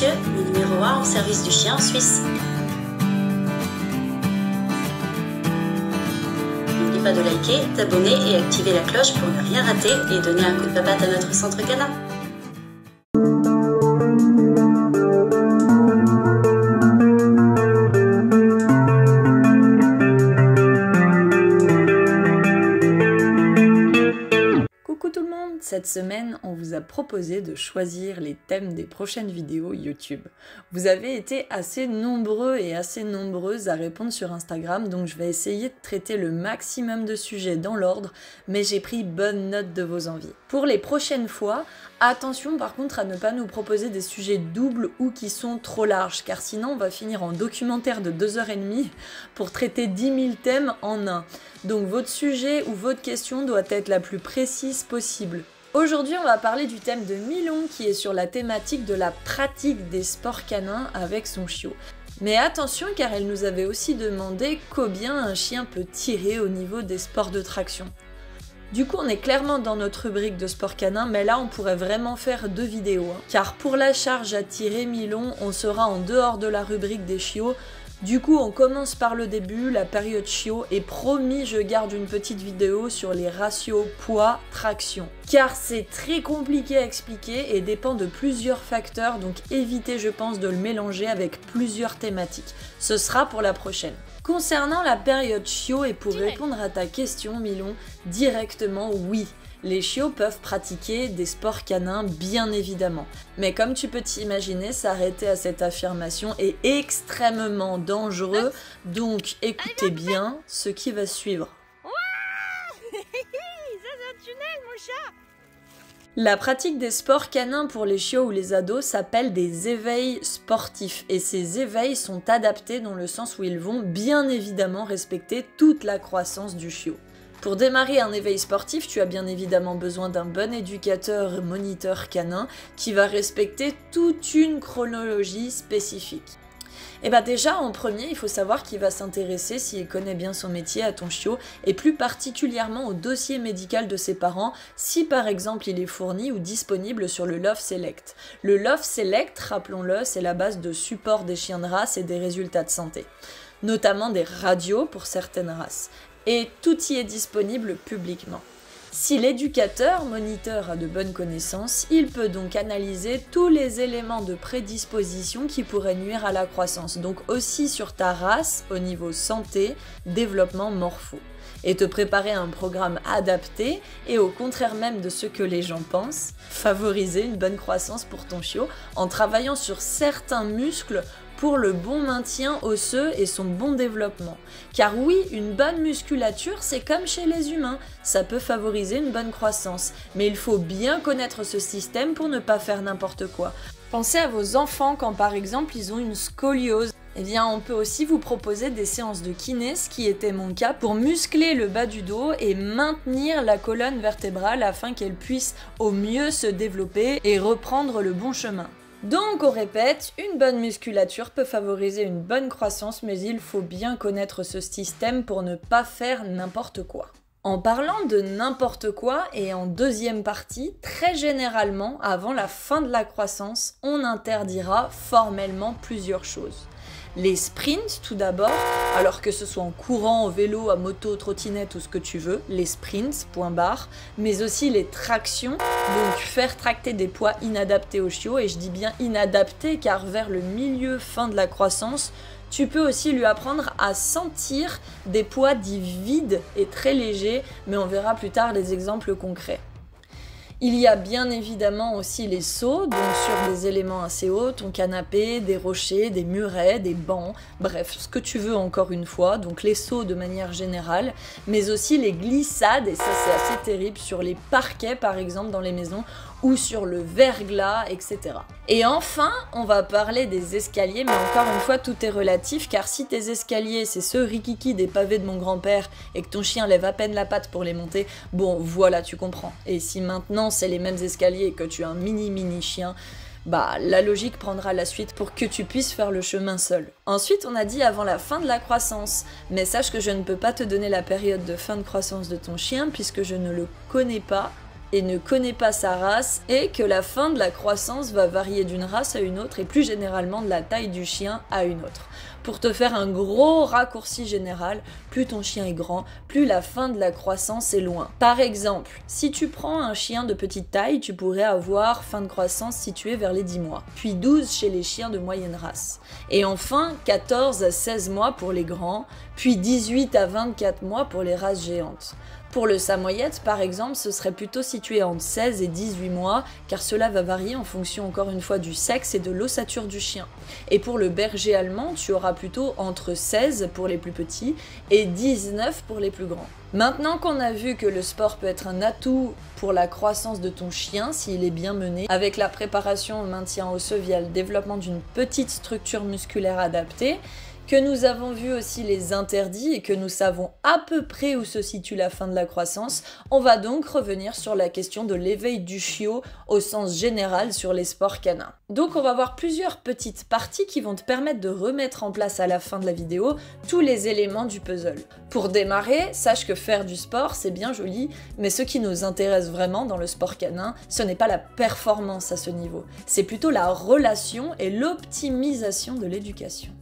Monsieur, le numéro 1 au service du chien en Suisse. N'oublie pas de liker, t'abonner et activer la cloche pour ne rien rater et donner un coup de papatte à notre centre canin. Cette semaine, on vous a proposé de choisir les thèmes des prochaines vidéos YouTube. Vous avez été assez nombreux et assez nombreuses à répondre sur Instagram, donc je vais essayer de traiter le maximum de sujets dans l'ordre, mais j'ai pris bonne note de vos envies. Pour les prochaines fois, attention par contre à ne pas nous proposer des sujets doubles ou qui sont trop larges, car sinon on va finir en documentaire de 2h30 pour traiter 10 000 thèmes en un. Donc votre sujet ou votre question doit être la plus précise possible. Aujourd'hui, on va parler du thème de Milon qui est sur la thématique de la pratique des sports canins avec son chiot. Mais attention car elle nous avait aussi demandé combien un chien peut tirer au niveau des sports de traction. Du coup, on est clairement dans notre rubrique de sport canin, mais là, on pourrait vraiment faire 2 vidéos. Car pour la charge à tirer Milon, on sera en dehors de la rubrique des chiots. Du coup, on commence par le début, la période chiot, et promis, je garde une petite vidéo sur les ratios poids-traction. Car c'est très compliqué à expliquer et dépend de plusieurs facteurs, donc évitez, je pense, de le mélanger avec plusieurs thématiques. Ce sera pour la prochaine. Concernant la période chiot, et pour répondre à ta question, Milon, directement oui. Les chiots peuvent pratiquer des sports canins, bien évidemment. Mais comme tu peux t'imaginer, s'arrêter à cette affirmation est extrêmement dangereux, donc écoutez bien ce qui va suivre. La pratique des sports canins pour les chiots ou les ados s'appelle des éveils sportifs et ces éveils sont adaptés dans le sens où ils vont bien évidemment respecter toute la croissance du chiot. Pour démarrer un éveil sportif, tu as bien évidemment besoin d'un bon éducateur et moniteur canin qui va respecter toute une chronologie spécifique. Et bah déjà, en premier, il faut savoir qu'il va s'intéresser, s'il connaît bien son métier, à ton chiot, et plus particulièrement au dossier médical de ses parents, si par exemple il est fourni ou disponible sur le Love Select. Le Love Select, rappelons-le, c'est la base de support des chiens de race et des résultats de santé, notamment des radios pour certaines races. Et tout y est disponible publiquement. Si l'éducateur, moniteur a de bonnes connaissances, il peut donc analyser tous les éléments de prédisposition qui pourraient nuire à la croissance, donc aussi sur ta race au niveau santé, développement morpho, et te préparer un programme adapté et au contraire même de ce que les gens pensent, favoriser une bonne croissance pour ton chiot en travaillant sur certains muscles pour le bon maintien osseux et son bon développement. Car oui, une bonne musculature, c'est comme chez les humains, ça peut favoriser une bonne croissance, mais il faut bien connaître ce système pour ne pas faire n'importe quoi. Pensez à vos enfants quand par exemple ils ont une scoliose. Eh bien, on peut aussi vous proposer des séances de kiné, ce qui était mon cas, pour muscler le bas du dos et maintenir la colonne vertébrale afin qu'elle puisse au mieux se développer et reprendre le bon chemin. Donc on répète, une bonne musculature peut favoriser une bonne croissance, mais il faut bien connaître ce système pour ne pas faire n'importe quoi. En parlant de n'importe quoi, et en deuxième partie, très généralement, avant la fin de la croissance, on interdira formellement plusieurs choses. Les sprints tout d'abord, alors que ce soit en courant, au vélo, à moto, trottinette ou ce que tu veux, les sprints, point barre, mais aussi les tractions, donc faire tracter des poids inadaptés au chiot, et je dis bien inadaptés car vers le milieu fin de la croissance, tu peux aussi lui apprendre à sentir des poids dits vides et très légers, mais on verra plus tard les exemples concrets. Il y a bien évidemment aussi les sauts, donc sur des éléments assez hauts, ton canapé, des rochers, des murets, des bancs, bref, ce que tu veux encore une fois, donc les sauts de manière générale, mais aussi les glissades, et ça c'est assez terrible, sur les parquets par exemple dans les maisons, ou sur le verglas, etc. Et enfin, on va parler des escaliers, mais encore une fois, tout est relatif, car si tes escaliers, c'est ceux rikiki des pavés de mon grand-père, et que ton chien lève à peine la patte pour les monter, bon, voilà, tu comprends. Et si maintenant c'est les mêmes escaliers et que tu as un mini chien, bah la logique prendra la suite pour que tu puisses faire le chemin seul. Ensuite, on a dit avant la fin de la croissance, mais sache que je ne peux pas te donner la période de fin de croissance de ton chien, puisque je ne le connais pas, et ne connaît pas sa race et que la fin de la croissance va varier d'une race à une autre et plus généralement de la taille du chien à une autre. Pour te faire un gros raccourci général, plus ton chien est grand, plus la fin de la croissance est loin. Par exemple, si tu prends un chien de petite taille, tu pourrais avoir fin de croissance située vers les 10 mois, puis 12 chez les chiens de moyenne race. Et enfin, 14 à 16 mois pour les grands, puis 18 à 24 mois pour les races géantes. Pour le samoyède, par exemple, ce serait plutôt situé entre 16 et 18 mois, car cela va varier en fonction encore une fois du sexe et de l'ossature du chien. Et pour le berger allemand, tu auras plutôt entre 16 pour les plus petits et 19 pour les plus grands. Maintenant qu'on a vu que le sport peut être un atout pour la croissance de ton chien s'il est bien mené, avec la préparation au maintien osseux via le développement d'une petite structure musculaire adaptée, que nous avons vu aussi les interdits et que nous savons à peu près où se situe la fin de la croissance, on va donc revenir sur la question de l'éveil du chiot au sens général sur les sports canins. Donc on va voir plusieurs petites parties qui vont te permettre de remettre en place à la fin de la vidéo tous les éléments du puzzle. Pour démarrer, sache que faire du sport c'est bien joli, mais ce qui nous intéresse vraiment dans le sport canin, ce n'est pas la performance à ce niveau, c'est plutôt la relation et l'optimisation de l'éducation.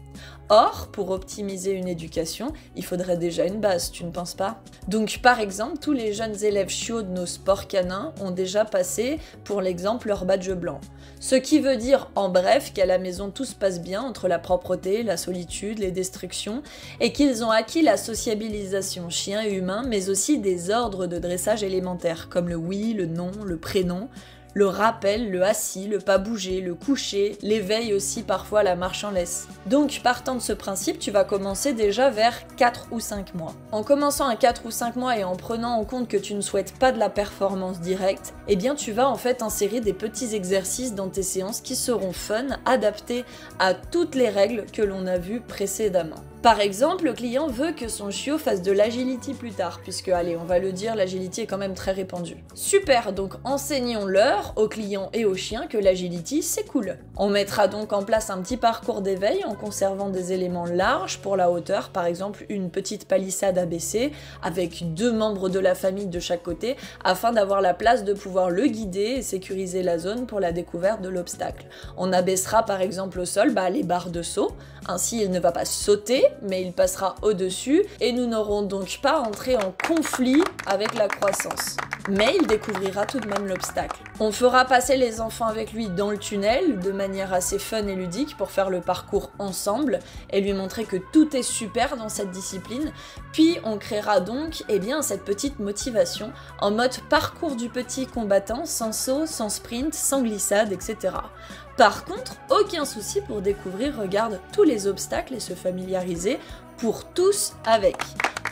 Or, pour optimiser une éducation, il faudrait déjà une base, tu ne penses pas? Donc par exemple, tous les jeunes élèves chiots de nos sports canins ont déjà passé, pour l'exemple, leur badge blanc. Ce qui veut dire, en bref, qu'à la maison tout se passe bien entre la propreté, la solitude, les destructions, et qu'ils ont acquis la sociabilisation chien et humain, mais aussi des ordres de dressage élémentaires, comme le oui, le non, le prénom, le rappel, le assis, le pas bouger, le coucher, l'éveil aussi parfois la marche en laisse. Donc partant de ce principe, tu vas commencer déjà vers 4 ou 5 mois. En commençant à 4 ou 5 mois et en prenant en compte que tu ne souhaites pas de la performance directe, eh bien tu vas en fait insérer des petits exercices dans tes séances qui seront fun, adaptés à toutes les règles que l'on a vues précédemment. Par exemple, le client veut que son chiot fasse de l'agility plus tard, puisque, allez, on va le dire, l'agility est quand même très répandu. Super, donc enseignons-leur, aux clients et aux chiens, que l'agility c'est cool. On mettra donc en place un petit parcours d'éveil en conservant des éléments larges pour la hauteur, par exemple une petite palissade abaissée, avec 2 membres de la famille de chaque côté, afin d'avoir la place de pouvoir le guider et sécuriser la zone pour la découverte de l'obstacle. On abaissera par exemple au sol les barres de saut, ainsi il ne va pas sauter, mais il passera au-dessus et nous n'aurons donc pas entré en conflit avec la croissance. Mais il découvrira tout de même l'obstacle. On fera passer les enfants avec lui dans le tunnel de manière assez fun et ludique pour faire le parcours ensemble et lui montrer que tout est super dans cette discipline. Puis on créera donc cette petite motivation en mode parcours du petit combattant, sans saut, sans sprint, sans glissade, etc. Par contre, aucun souci pour découvrir, regarde, tous les obstacles et se familiariser pour tous avec.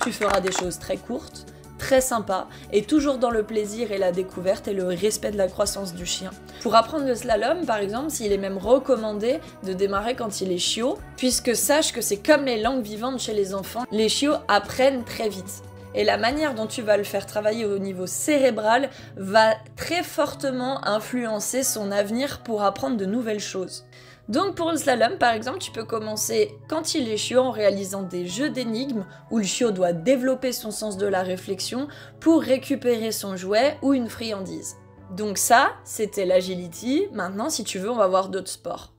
Tu feras des choses très courtes, très sympas, et toujours dans le plaisir et la découverte et le respect de la croissance du chien. Pour apprendre le slalom, par exemple, s'il est même recommandé de démarrer quand il est chiot, puisque sache que c'est comme les langues vivantes chez les enfants, les chiots apprennent très vite. Et la manière dont tu vas le faire travailler au niveau cérébral va très fortement influencer son avenir pour apprendre de nouvelles choses. Donc pour le slalom, par exemple, tu peux commencer quand il est chiot en réalisant des jeux d'énigmes où le chiot doit développer son sens de la réflexion pour récupérer son jouet ou une friandise. Donc ça, c'était l'agility. Maintenant, si tu veux, on va voir d'autres sports.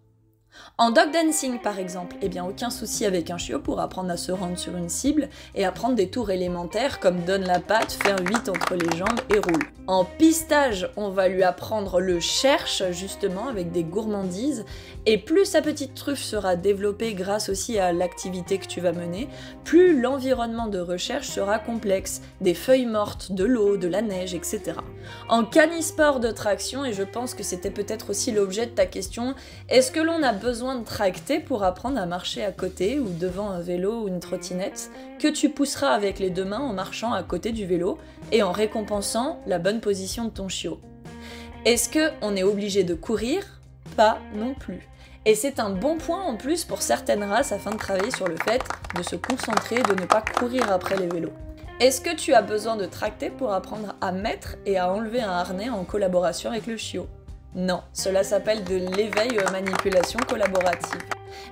En dog dancing par exemple, aucun souci avec un chiot pour apprendre à se rendre sur une cible et apprendre des tours élémentaires comme donne la patte, faire 8 entre les jambes et roule. En pistage, on va lui apprendre le cherche justement avec des gourmandises et plus sa petite truffe sera développée grâce aussi à l'activité que tu vas mener, plus l'environnement de recherche sera complexe, des feuilles mortes, de l'eau, de la neige, etc. En canisport de traction, et je pense que c'était peut-être aussi l'objet de ta question, est-ce que l'on a besoin de tracter pour apprendre à marcher à côté ou devant un vélo ou une trottinette que tu pousseras avec les 2 mains en marchant à côté du vélo et en récompensant la bonne position de ton chiot. Est-ce qu'on est obligé de courir? Pas non plus. Et c'est un bon point en plus pour certaines races afin de travailler sur le fait de se concentrer, de ne pas courir après les vélos. Est-ce que tu as besoin de tracter pour apprendre à mettre et à enlever un harnais en collaboration avec le chiot? Non, cela s'appelle de l'éveil manipulation collaborative.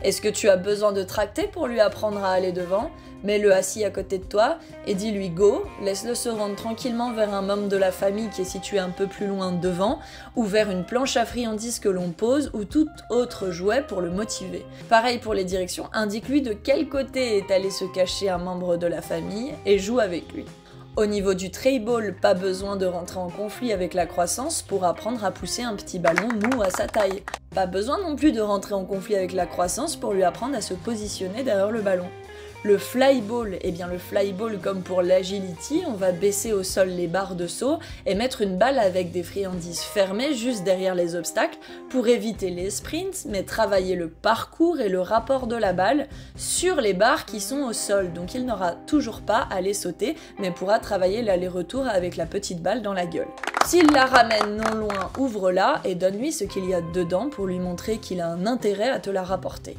Est-ce que tu as besoin de tracter pour lui apprendre à aller devant? Mets-le assis à côté de toi et dis-lui go, laisse-le se rendre tranquillement vers un membre de la famille qui est situé un peu plus loin devant, ou vers une planche à friandises que l'on pose, ou tout autre jouet pour le motiver. Pareil pour les directions, indique-lui de quel côté est allé se cacher un membre de la famille et joue avec lui. Au niveau du tray ball, pas besoin de rentrer en conflit avec la croissance pour apprendre à pousser un petit ballon mou à sa taille. Pas besoin non plus de rentrer en conflit avec la croissance pour lui apprendre à se positionner derrière le ballon. Le flyball, eh bien le flyball comme pour l'agility, on va baisser au sol les barres de saut et mettre une balle avec des friandises fermées juste derrière les obstacles pour éviter les sprints, mais travailler le parcours et le rapport de la balle sur les barres qui sont au sol. Donc il n'aura toujours pas à les sauter, mais pourra travailler l'aller-retour avec la petite balle dans la gueule. S'il la ramène non loin, ouvre-la et donne-lui ce qu'il y a dedans pour lui montrer qu'il a un intérêt à te la rapporter.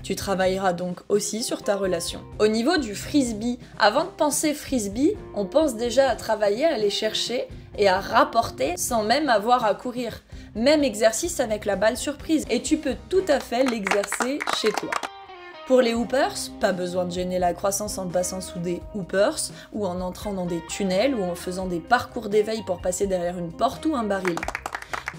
Tu travailleras donc aussi sur ta relation. Au niveau du frisbee, avant de penser frisbee, on pense déjà à travailler, à aller chercher et à rapporter sans même avoir à courir. Même exercice avec la balle surprise et tu peux tout à fait l'exercer chez toi. Pour les hoopers, pas besoin de gêner la croissance en passant sous des hoopers ou en entrant dans des tunnels ou en faisant des parcours d'éveil pour passer derrière une porte ou un baril.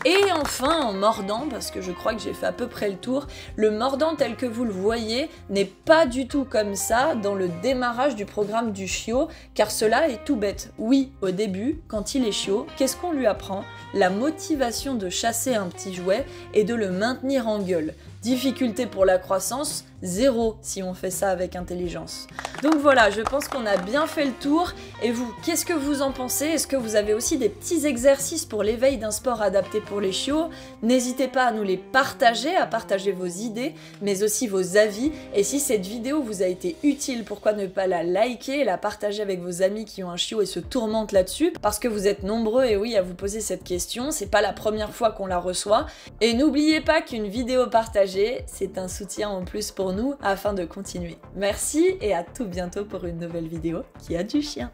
Et enfin, en mordant, parce que je crois que j'ai fait à peu près le tour, le mordant tel que vous le voyez n'est pas du tout comme ça dans le démarrage du programme du chiot, car cela est tout bête. Oui, au début, quand il est chiot, qu'est-ce qu'on lui apprend? La motivation de chasser un petit jouet et de le maintenir en gueule. Difficulté pour la croissance, 0 si on fait ça avec intelligence. Donc voilà, je pense qu'on a bien fait le tour. Et vous, qu'est-ce que vous en pensez? Est-ce que vous avez aussi des petits exercices pour l'éveil d'un sport adapté pour les chiots? N'hésitez pas à nous les partager, à partager vos idées, mais aussi vos avis. Et si cette vidéo vous a été utile, pourquoi ne pas la liker et la partager avec vos amis qui ont un chiot et se tourmentent là-dessus? Parce que vous êtes nombreux, et oui, à vous poser cette question. C'est pas la première fois qu'on la reçoit. Et n'oubliez pas qu'une vidéo partagée, c'est un soutien en plus pour nous afin de continuer. Merci et à tout bientôt pour une nouvelle vidéo qui a du chien.